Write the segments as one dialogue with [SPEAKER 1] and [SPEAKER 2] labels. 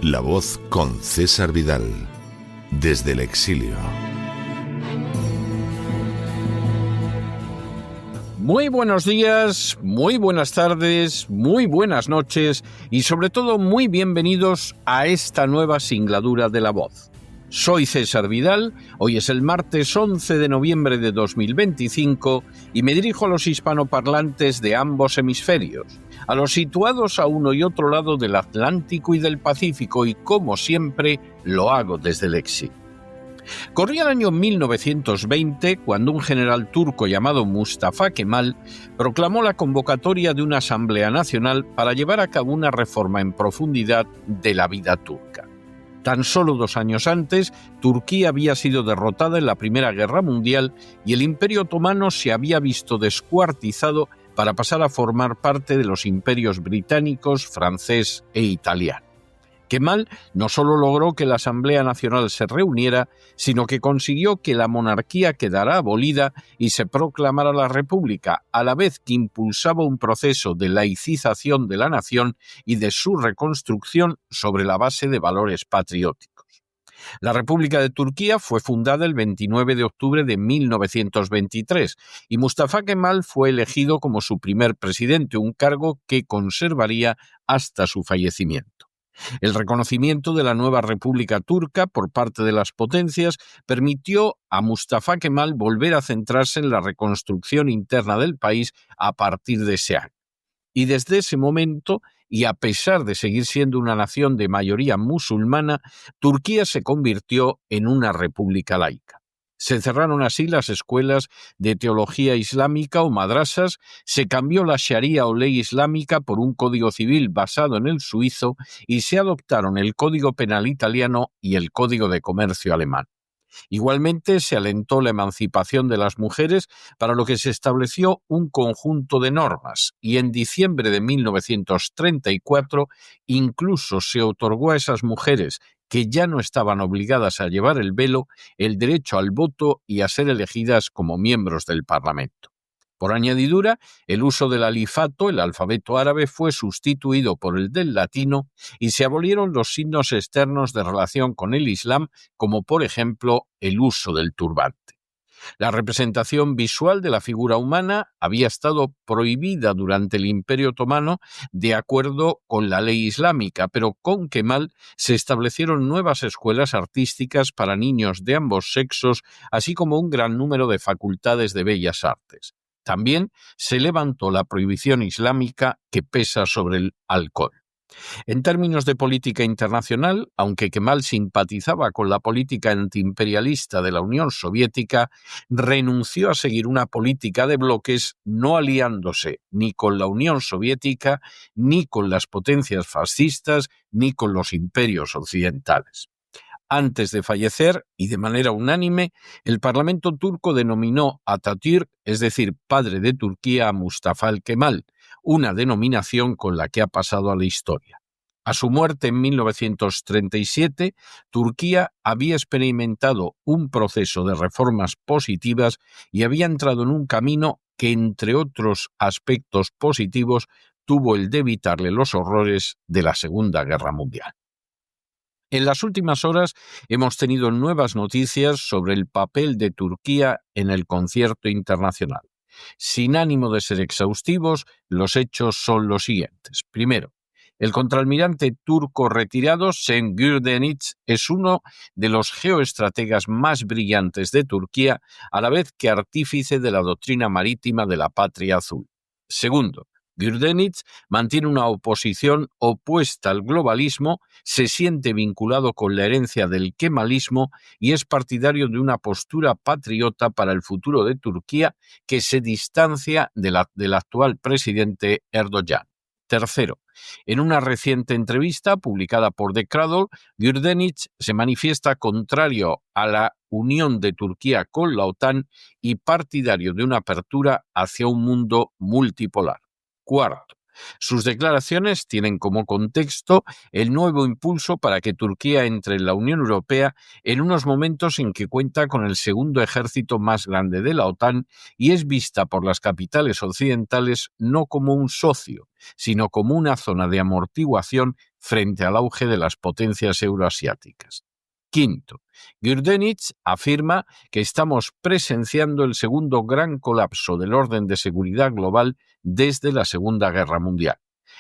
[SPEAKER 1] La Voz con César Vidal, desde el exilio.
[SPEAKER 2] Muy buenos días, muy buenas tardes, muy buenas noches y sobre todo muy bienvenidos a esta nueva singladura de La Voz. Soy César Vidal, hoy es el martes 11 de noviembre de 2025 y me dirijo a los hispanoparlantes de ambos hemisferios, a los situados a uno y otro lado del Atlántico y del Pacífico y, como siempre, lo hago desde el exilio. Corría el año 1920 cuando un general turco llamado Mustafa Kemal proclamó la convocatoria de una asamblea nacional para llevar a cabo una reforma en profundidad de la vida turca. Tan solo 2 años antes, Turquía había sido derrotada en la Primera Guerra Mundial y el Imperio Otomano se había visto descuartizado para pasar a formar parte de los imperios británicos, francés e italiano. Kemal no solo logró que la Asamblea Nacional se reuniera, sino que consiguió que la monarquía quedara abolida y se proclamara la República, a la vez que impulsaba un proceso de laicización de la nación y de su reconstrucción sobre la base de valores patrióticos. La República de Turquía fue fundada el 29 de octubre de 1923 y Mustafa Kemal fue elegido como su primer presidente, un cargo que conservaría hasta su fallecimiento. El reconocimiento de la nueva República Turca por parte de las potencias permitió a Mustafa Kemal volver a centrarse en la reconstrucción interna del país a partir de ese año. Y desde ese momento, y a pesar de seguir siendo una nación de mayoría musulmana, Turquía se convirtió en una república laica. Se cerraron así las escuelas de teología islámica o madrasas, se cambió la sharía o ley islámica por un código civil basado en el suizo y se adoptaron el Código Penal italiano y el Código de Comercio alemán. Igualmente se alentó la emancipación de las mujeres, para lo que se estableció un conjunto de normas y en diciembre de 1934 incluso se otorgó a esas mujeres que ya no estaban obligadas a llevar el velo, el derecho al voto y a ser elegidas como miembros del Parlamento. Por añadidura, el uso del alifato, el alfabeto árabe, fue sustituido por el del latino y se abolieron los signos externos de relación con el Islam, como por ejemplo el uso del turbante. La representación visual de la figura humana había estado prohibida durante el Imperio Otomano de acuerdo con la ley islámica, pero con Kemal se establecieron nuevas escuelas artísticas para niños de ambos sexos, así como un gran número de facultades de bellas artes. También se levantó la prohibición islámica que pesa sobre el alcohol. En términos de política internacional, aunque Kemal simpatizaba con la política antiimperialista de la Unión Soviética, renunció a seguir una política de bloques, no aliándose ni con la Unión Soviética, ni con las potencias fascistas, ni con los imperios occidentales. Antes de fallecer, y de manera unánime, el Parlamento turco denominó a Atatürk, es decir, padre de Turquía, a Mustafa Kemal, una denominación con la que ha pasado a la historia. A su muerte en 1937, Turquía había experimentado un proceso de reformas positivas y había entrado en un camino que, entre otros aspectos positivos, tuvo el de evitarle los horrores de la Segunda Guerra Mundial. En las últimas horas hemos tenido nuevas noticias sobre el papel de Turquía en el concierto internacional. Sin ánimo de ser exhaustivos, los hechos son los siguientes. Primero, el contraalmirante turco retirado Şen Gürdeniz es uno de los geoestrategas más brillantes de Turquía, a la vez que artífice de la doctrina marítima de la Patria Azul. Segundo, Gürdeniz mantiene una oposición opuesta al globalismo, se siente vinculado con la herencia del kemalismo y es partidario de una postura patriota para el futuro de Turquía que se distancia del actual presidente Erdoğan. Tercero, en una reciente entrevista publicada por The Cradle, Gürdenich se manifiesta contrario a la unión de Turquía con la OTAN y partidario de una apertura hacia un mundo multipolar. Cuarto, sus declaraciones tienen como contexto el nuevo impulso para que Turquía entre en la Unión Europea en unos momentos en que cuenta con el segundo ejército más grande de la OTAN y es vista por las capitales occidentales no como un socio, sino como una zona de amortiguación frente al auge de las potencias euroasiáticas. Quinto, Gürdenich afirma que estamos presenciando el segundo gran colapso del orden de seguridad global desde la Segunda Guerra Mundial.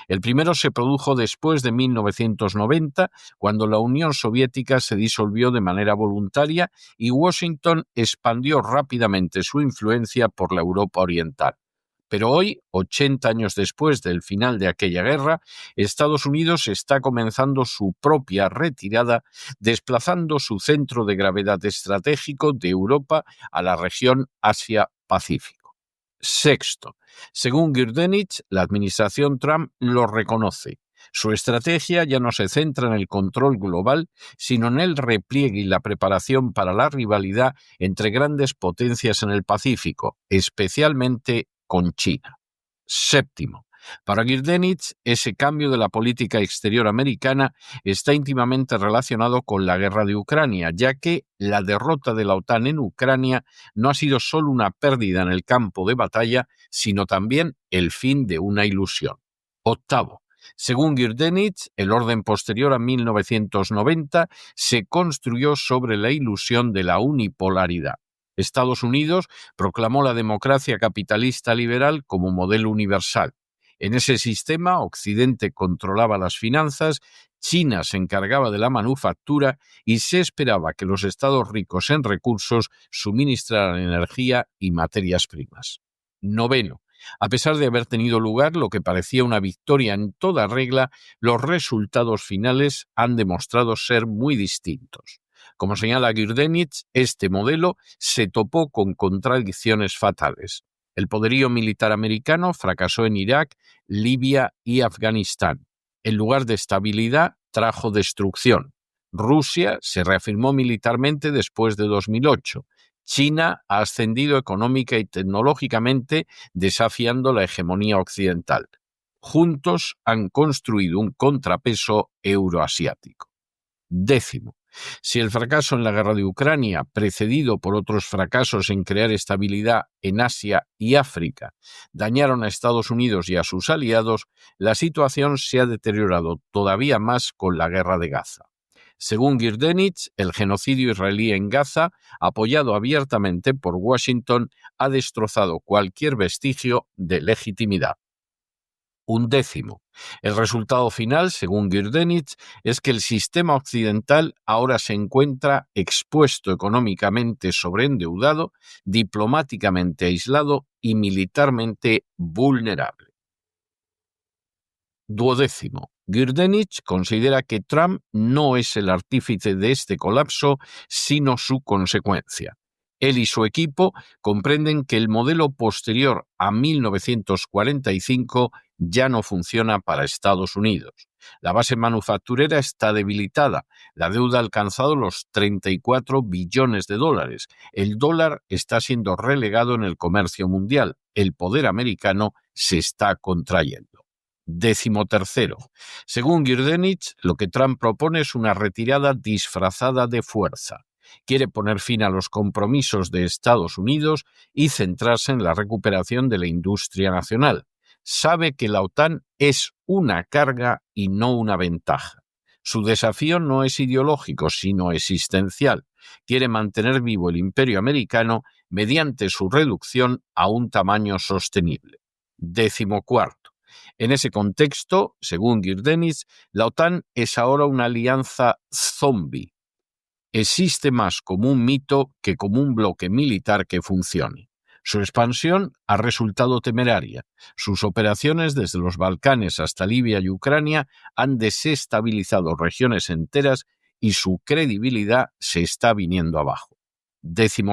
[SPEAKER 2] El primero se produjo después de 1990, cuando la Unión Soviética se disolvió de manera voluntaria y Washington expandió rápidamente su influencia por la Europa Oriental. Pero hoy, 80 años después del final de aquella guerra, Estados Unidos está comenzando su propia retirada, desplazando su centro de gravedad estratégico de Europa a la región Asia-Pacífico. Sexto, según Gürdenich, la administración Trump lo reconoce. Su estrategia ya no se centra en el control global, sino en el repliegue y la preparación para la rivalidad entre grandes potencias en el Pacífico, especialmente con China. Séptimo, para Gürdenich, ese cambio de la política exterior americana está íntimamente relacionado con la guerra de Ucrania, ya que la derrota de la OTAN en Ucrania no ha sido solo una pérdida en el campo de batalla, sino también el fin de una ilusión. Octavo, según Gürdenich, el orden posterior a 1990 se construyó sobre la ilusión de la unipolaridad. Estados Unidos proclamó la democracia capitalista liberal como modelo universal. En ese sistema, Occidente controlaba las finanzas, China se encargaba de la manufactura y se esperaba que los estados ricos en recursos suministraran energía y materias primas. Noveno, a pesar de haber tenido lugar lo que parecía una victoria en toda regla, los resultados finales han demostrado ser muy distintos. Como señala Gürdenich, este modelo se topó con contradicciones fatales. El poderío militar americano fracasó en Irak, Libia y Afganistán. En lugar de estabilidad, trajo destrucción. Rusia se reafirmó militarmente después de 2008. China ha ascendido económica y tecnológicamente, desafiando la hegemonía occidental. Juntos han construido un contrapeso euroasiático. Décimo, si el fracaso en la guerra de Ucrania, precedido por otros fracasos en crear estabilidad en Asia y África, dañaron a Estados Unidos y a sus aliados, la situación se ha deteriorado todavía más con la guerra de Gaza. Según Gürdenich, el genocidio israelí en Gaza, apoyado abiertamente por Washington, ha destrozado cualquier vestigio de legitimidad. Undécimo. El resultado final, según Gürdenich, es que el sistema occidental ahora se encuentra expuesto económicamente sobreendeudado, diplomáticamente aislado y militarmente vulnerable. Duodécimo. Gürdenich considera que Trump no es el artífice de este colapso, sino su consecuencia. Él y su equipo comprenden que el modelo posterior a 1945 ya no funciona para Estados Unidos. La base manufacturera está debilitada, la deuda ha alcanzado los 34 billones de dólares, el dólar está siendo relegado en el comercio mundial, el poder americano se está contrayendo. 13. Según Gürdenich, lo que Trump propone es una retirada disfrazada de fuerza. Quiere poner fin a los compromisos de Estados Unidos y centrarse en la recuperación de la industria nacional. Sabe que la OTAN es una carga y no una ventaja. Su desafío no es ideológico, sino existencial. Quiere mantener vivo el imperio americano mediante su reducción a un tamaño sostenible. 14. En ese contexto, según Gürdenich, la OTAN es ahora una alianza zombie. Existe más como un mito que como un bloque militar que funcione. Su expansión ha resultado temeraria. Sus operaciones desde los Balcanes hasta Libia y Ucrania han desestabilizado regiones enteras y su credibilidad se está viniendo abajo. 15.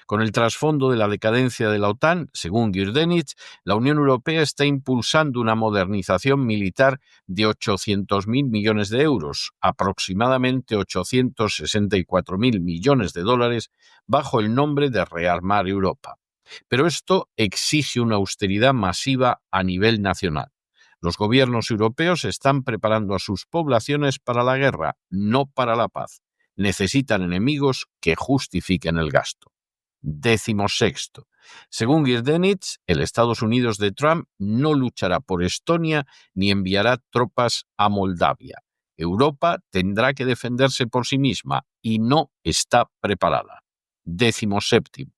[SPEAKER 2] Con el trasfondo de la decadencia de la OTAN, según Gürdenich, la Unión Europea está impulsando una modernización militar de 800.000 millones de euros, aproximadamente 864.000 millones de dólares, bajo el nombre de Rearmar Europa. Pero esto exige una austeridad masiva a nivel nacional. Los gobiernos europeos están preparando a sus poblaciones para la guerra, no para la paz. Necesitan enemigos que justifiquen el gasto. 16. Según Gürdenich, el Estados Unidos de Trump no luchará por Estonia ni enviará tropas a Moldavia. Europa tendrá que defenderse por sí misma y no está preparada. 17.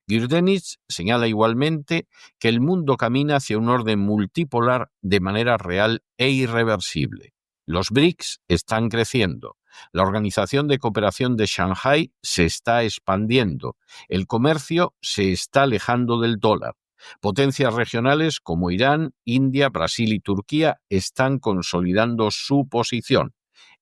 [SPEAKER 2] Gürdenich señala igualmente que el mundo camina hacia un orden multipolar de manera real e irreversible. Los BRICS están creciendo. La Organización de Cooperación de Shanghái se está expandiendo. El comercio se está alejando del dólar. Potencias regionales como Irán, India, Brasil y Turquía están consolidando su posición.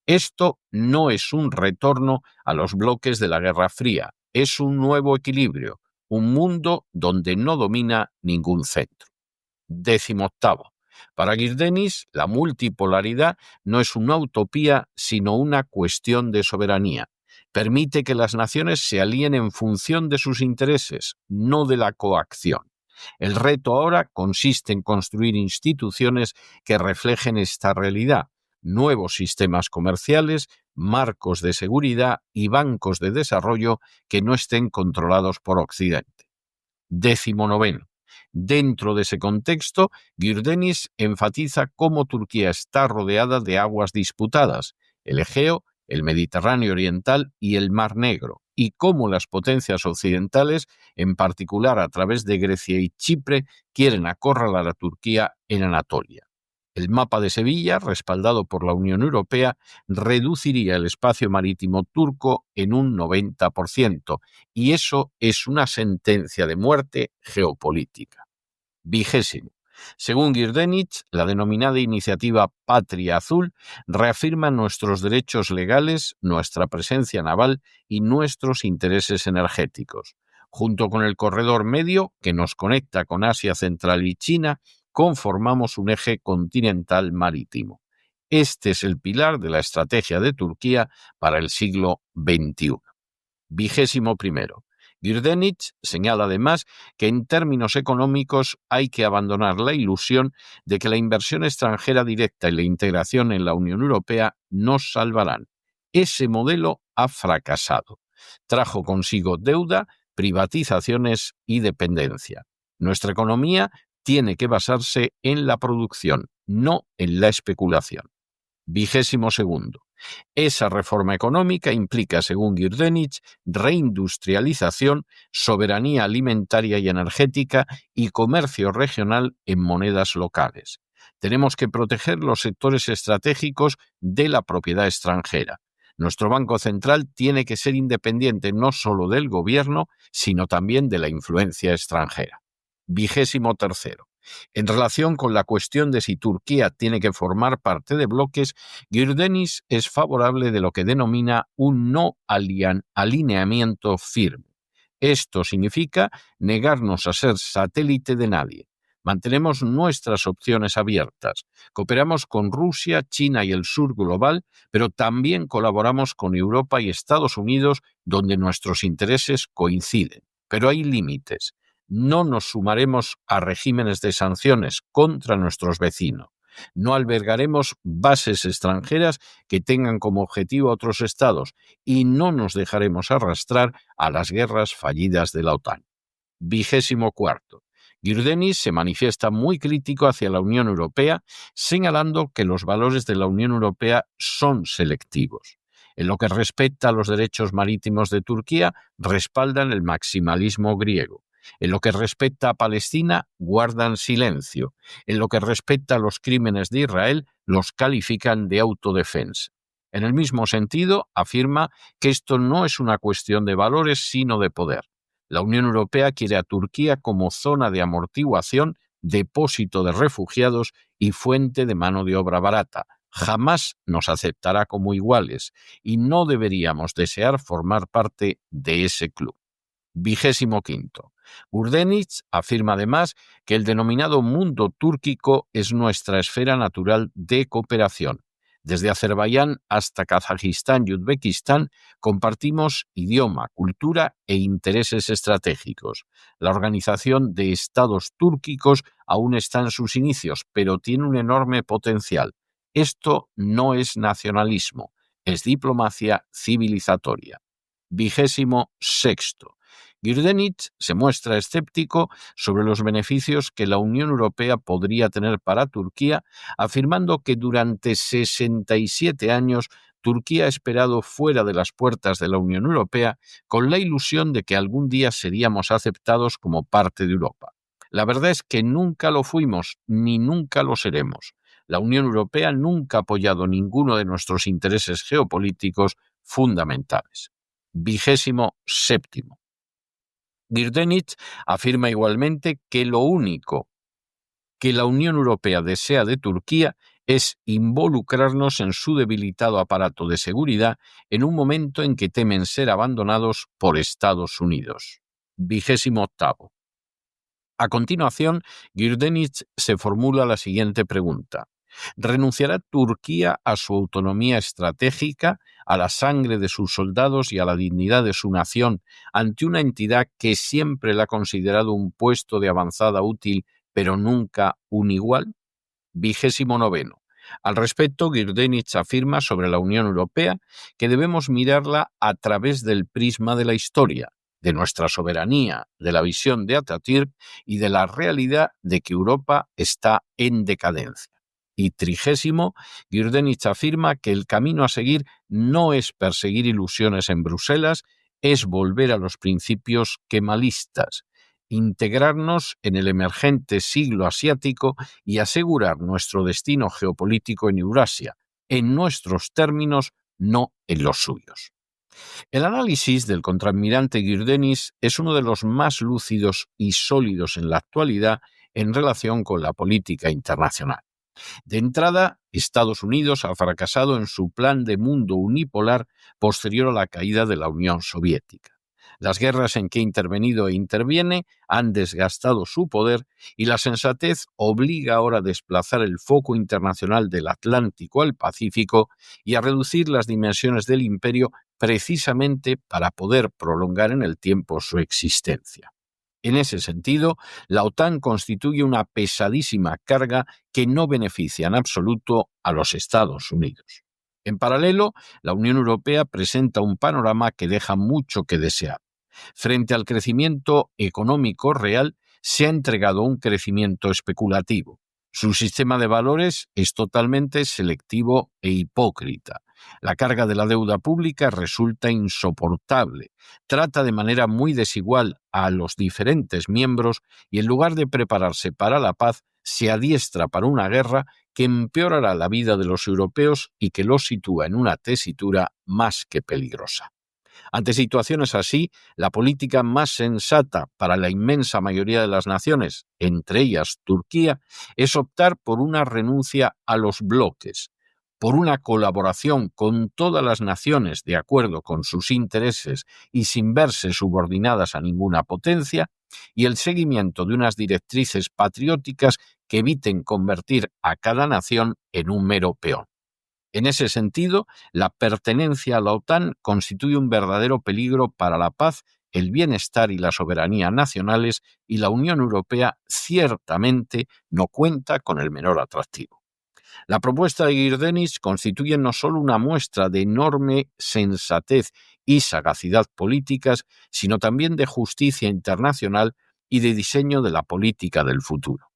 [SPEAKER 2] Esto no es un retorno a los bloques de la Guerra Fría, es un nuevo equilibrio, un mundo donde no domina ningún centro. 18. Para Gürdenich, la multipolaridad no es una utopía, sino una cuestión de soberanía. Permite que las naciones se alíen en función de sus intereses, no de la coacción. El reto ahora consiste en construir instituciones que reflejen esta realidad, nuevos sistemas comerciales, marcos de seguridad y bancos de desarrollo que no estén controlados por Occidente. 19. Dentro de ese contexto, Gürdenich enfatiza cómo Turquía está rodeada de aguas disputadas, el Egeo, el Mediterráneo Oriental y el Mar Negro, y cómo las potencias occidentales, en particular a través de Grecia y Chipre, quieren acorralar a Turquía en Anatolia. El mapa de Sevilla, respaldado por la Unión Europea, reduciría el espacio marítimo turco en un 90%, y eso es una sentencia de muerte geopolítica. 20. Según Gürdenich, la denominada iniciativa Patria Azul reafirma nuestros derechos legales, nuestra presencia naval y nuestros intereses energéticos. Junto con el corredor medio, que nos conecta con Asia Central y China, conformamos un eje continental marítimo. Este es el pilar de la estrategia de Turquía para el siglo XXI. 21. Gürdenich señala además que en términos económicos hay que abandonar la ilusión de que la inversión extranjera directa y la integración en la Unión Europea nos salvarán. Ese modelo ha fracasado. Trajo consigo deuda, privatizaciones y dependencia. Nuestra economía tiene que basarse en la producción, no en la especulación. 22. Esa reforma económica implica, según Gürdenich, reindustrialización, soberanía alimentaria y energética y comercio regional en monedas locales. Tenemos que proteger los sectores estratégicos de la propiedad extranjera. Nuestro Banco Central tiene que ser independiente no solo del gobierno, sino también de la influencia extranjera. 23. En relación con la cuestión de si Turquía tiene que formar parte de bloques, Gürdenich es favorable de lo que denomina un no alineamiento firme. Esto significa negarnos a ser satélite de nadie. Mantenemos nuestras opciones abiertas. Cooperamos con Rusia, China y el sur global, pero también colaboramos con Europa y Estados Unidos, donde nuestros intereses coinciden. Pero hay límites. No nos sumaremos a regímenes de sanciones contra nuestros vecinos. No albergaremos bases extranjeras que tengan como objetivo a otros estados y no nos dejaremos arrastrar a las guerras fallidas de la OTAN. 24. Gürdenich se manifiesta muy crítico hacia la Unión Europea, señalando que los valores de la Unión Europea son selectivos. En lo que respecta a los derechos marítimos de Turquía, respaldan el maximalismo griego. En lo que respecta a Palestina, guardan silencio. En lo que respecta a los crímenes de Israel, los califican de autodefensa. En el mismo sentido, afirma que esto no es una cuestión de valores, sino de poder. La Unión Europea quiere a Turquía como zona de amortiguación, depósito de refugiados y fuente de mano de obra barata. Jamás nos aceptará como iguales y no deberíamos desear formar parte de ese club. 25. Gürdenich afirma además que el denominado mundo túrquico es nuestra esfera natural de cooperación. Desde Azerbaiyán hasta Kazajistán y Uzbekistán compartimos idioma, cultura e intereses estratégicos. La Organización de Estados Túrquicos aún está en sus inicios, pero tiene un enorme potencial. Esto no es nacionalismo, es diplomacia civilizatoria. 26. Gürdenich se muestra escéptico sobre los beneficios que la Unión Europea podría tener para Turquía, afirmando que durante 67 años Turquía ha esperado fuera de las puertas de la Unión Europea con la ilusión de que algún día seríamos aceptados como parte de Europa. La verdad es que nunca lo fuimos ni nunca lo seremos. La Unión Europea nunca ha apoyado ninguno de nuestros intereses geopolíticos fundamentales. 27. Gürdenich afirma igualmente que lo único que la Unión Europea desea de Turquía es involucrarnos en su debilitado aparato de seguridad en un momento en que temen ser abandonados por Estados Unidos. 28. A continuación, Gürdenich se formula la siguiente pregunta. ¿Renunciará Turquía a su autonomía estratégica, a la sangre de sus soldados y a la dignidad de su nación ante una entidad que siempre la ha considerado un puesto de avanzada útil, pero nunca un igual? 29. Al respecto, Gürdenich afirma sobre la Unión Europea que debemos mirarla a través del prisma de la historia, de nuestra soberanía, de la visión de Atatürk y de la realidad de que Europa está en decadencia. Y 30. Gürdenich afirma que el camino a seguir no es perseguir ilusiones en Bruselas, es volver a los principios kemalistas, integrarnos en el emergente siglo asiático y asegurar nuestro destino geopolítico en Eurasia, en nuestros términos, no en los suyos. El análisis del contraalmirante Gürdenich es uno de los más lúcidos y sólidos en la actualidad en relación con la política internacional. De entrada, Estados Unidos ha fracasado en su plan de mundo unipolar posterior a la caída de la Unión Soviética. Las guerras en que ha intervenido e interviene han desgastado su poder y la sensatez obliga ahora a desplazar el foco internacional del Atlántico al Pacífico y a reducir las dimensiones del imperio precisamente para poder prolongar en el tiempo su existencia. En ese sentido, la OTAN constituye una pesadísima carga que no beneficia en absoluto a los Estados Unidos. En paralelo, la Unión Europea presenta un panorama que deja mucho que desear. Frente al crecimiento económico real, se ha entregado un crecimiento especulativo. Su sistema de valores es totalmente selectivo e hipócrita. La carga de la deuda pública resulta insoportable. Trata de manera muy desigual a los diferentes miembros y en lugar de prepararse para la paz, se adiestra para una guerra que empeorará la vida de los europeos y que los sitúa en una tesitura más que peligrosa. Ante situaciones así, la política más sensata para la inmensa mayoría de las naciones, entre ellas Turquía, es optar por una renuncia a los bloques, por una colaboración con todas las naciones de acuerdo con sus intereses y sin verse subordinadas a ninguna potencia, y el seguimiento de unas directrices patrióticas que eviten convertir a cada nación en un mero peón. En ese sentido, la pertenencia a la OTAN constituye un verdadero peligro para la paz, el bienestar y la soberanía nacionales, y la Unión Europea ciertamente no cuenta con el menor atractivo. La propuesta de Gürdenich constituye no solo una muestra de enorme sensatez y sagacidad políticas, sino también de justicia internacional y de diseño de la política del futuro.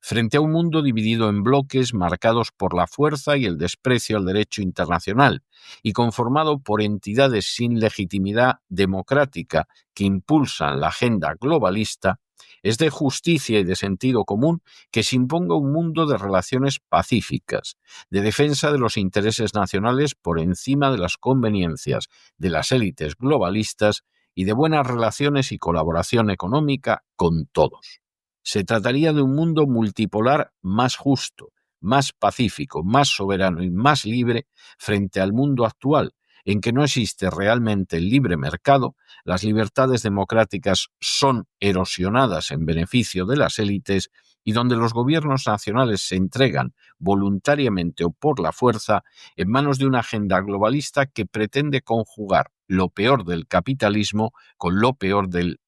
[SPEAKER 2] Frente a un mundo dividido en bloques marcados por la fuerza y el desprecio al derecho internacional y conformado por entidades sin legitimidad democrática que impulsan la agenda globalista, es de justicia y de sentido común que se imponga un mundo de relaciones pacíficas, de defensa de los intereses nacionales por encima de las conveniencias de las élites globalistas y de buenas relaciones y colaboración económica con todos. Se trataría de un mundo multipolar más justo, más pacífico, más soberano y más libre frente al mundo actual, en que no existe realmente el libre mercado, las libertades democráticas son erosionadas en beneficio de las élites y donde los gobiernos nacionales se entregan voluntariamente o por la fuerza en manos de una agenda globalista que pretende conjugar lo peor del capitalismo con lo peor del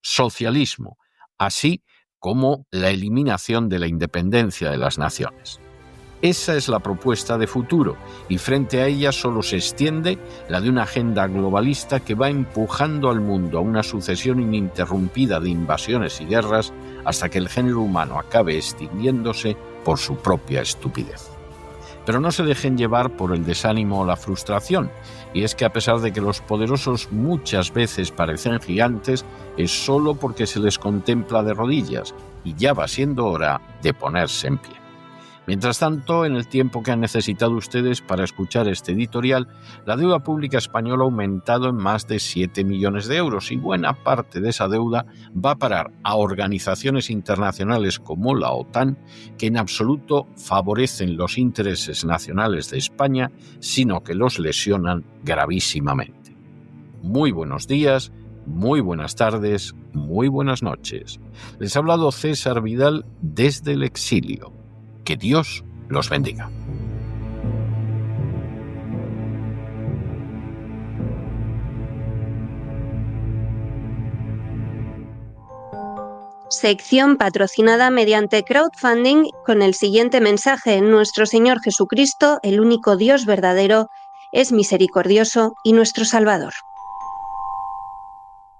[SPEAKER 2] socialismo, así como la eliminación de la independencia de las naciones. Esa es la propuesta de futuro y frente a ella solo se extiende la de una agenda globalista que va empujando al mundo a una sucesión ininterrumpida de invasiones y guerras hasta que el género humano acabe extinguiéndose por su propia estupidez. Pero no se dejen llevar por el desánimo o la frustración, y es que a pesar de que los poderosos muchas veces parecen gigantes, es solo porque se les contempla de rodillas y ya va siendo hora de ponerse en pie. Mientras tanto, en el tiempo que han necesitado ustedes para escuchar este editorial, la deuda pública española ha aumentado en más de 7 millones de euros y buena parte de esa deuda va a parar a organizaciones internacionales como la OTAN, que en absoluto favorecen los intereses nacionales de España, sino que los lesionan gravísimamente. Muy buenos días, muy buenas tardes, muy buenas noches. Les ha hablado César Vidal desde el exilio. Que Dios los bendiga.
[SPEAKER 3] Sección patrocinada mediante crowdfunding con el siguiente mensaje: Nuestro Señor Jesucristo, el único Dios verdadero, es misericordioso y nuestro Salvador.